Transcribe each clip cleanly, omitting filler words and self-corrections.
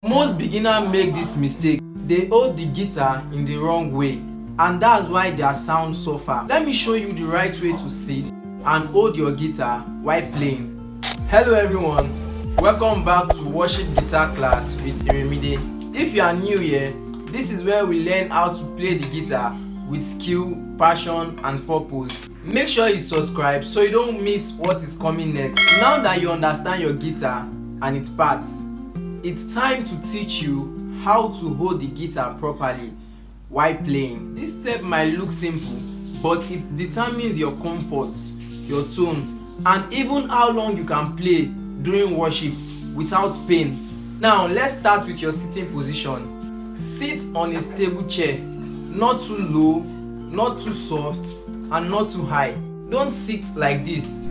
Most beginners make this mistake. They hold the guitar in the wrong way, and that's why their sound suffer. Let me show you the right way to sit and hold your guitar while playing. Hello everyone, welcome back to worship guitar class with Iremide. If you are new here, this is where we learn how to play the guitar with skill, passion and purpose. Make sure you subscribe so you don't miss what is coming next. Now that you understand your guitar and its parts, it's time to teach you how to hold the guitar properly while playing. This step might look simple, but it determines your comfort, your tone, and even how long you can play during worship without pain. Now let's start with your sitting position. Sit on a stable chair, not too low, not too soft, and not too high. Don't sit like this,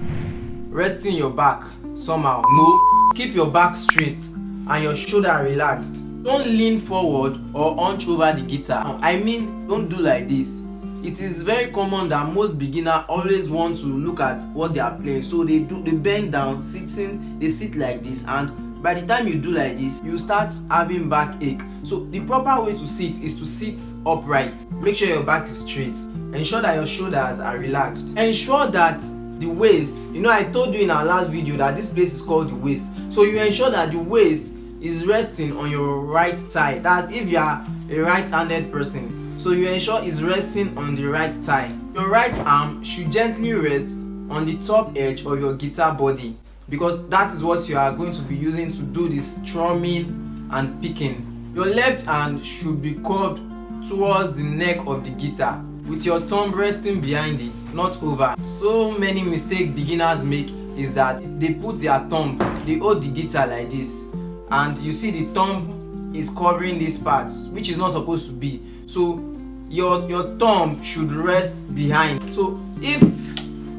resting your back somehow. No, keep your back straight and your shoulder relaxed. Don't lean forward or hunch over the guitar. I mean, don't do like this. It is very common that most beginners always want to look at what they are playing, so they bend down, they sit like this, and by the time you do like this, you start having backache. So the proper way to sit is to sit upright. Make sure your back is straight. Ensure that your shoulders are relaxed. Ensure that the waist, I told you in our last video that this place is called the waist. So you ensure that the waist is resting on your right thigh. That's if you are a right-handed person. So you ensure it's resting on the right thigh. Your right arm should gently rest on the top edge of your guitar body, because that is what you are going to be using to do the strumming and picking. Your left hand should be curved towards the neck of the guitar, with your thumb resting behind it, not over. So many mistakes beginners make is that they put their thumb, they hold the guitar like this, and you see the thumb is covering this part, which is not supposed to be. So your thumb should rest behind. So if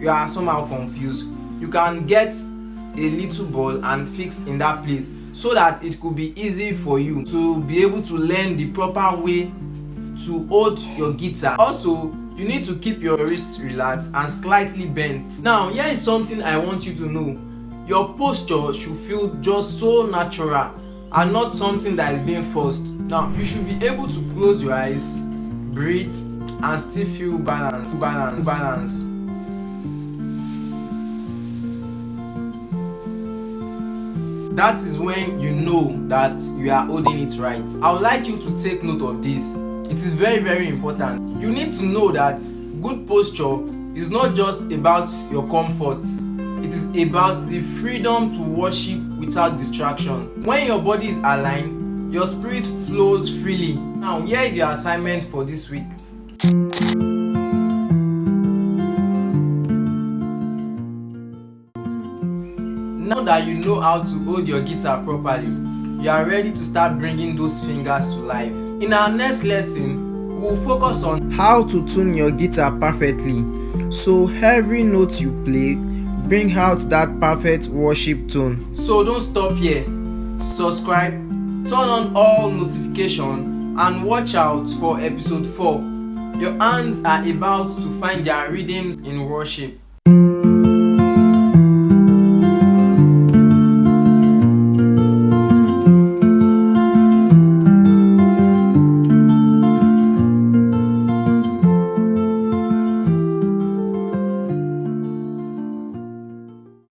you are somehow confused, you can get a little ball and fix in that place, so that it could be easy for you to be able to learn the proper way to hold your guitar. Also, you need to keep your wrists relaxed and slightly bent. Now, here is something I want you to know. Your posture should feel just so natural and not something that is being forced. Now, you should be able to close your eyes, breathe, and still feel balance. That is when you know that you are holding it right. I would like you to take note of this. It is very, very important. You need to know that good posture is not just about your comfort. It is about the freedom to worship without distraction. When your body is aligned, your spirit flows freely. Now, here is your assignment for this week. Now that you know how to hold your guitar properly, you are ready to start bringing those fingers to life. In our next lesson, we will focus on how to tune your guitar perfectly, so every note you play bring out that perfect worship tone. So don't stop here. Subscribe, turn on all notifications, and watch out for episode 4. Your hands are about to find their rhythms in worship.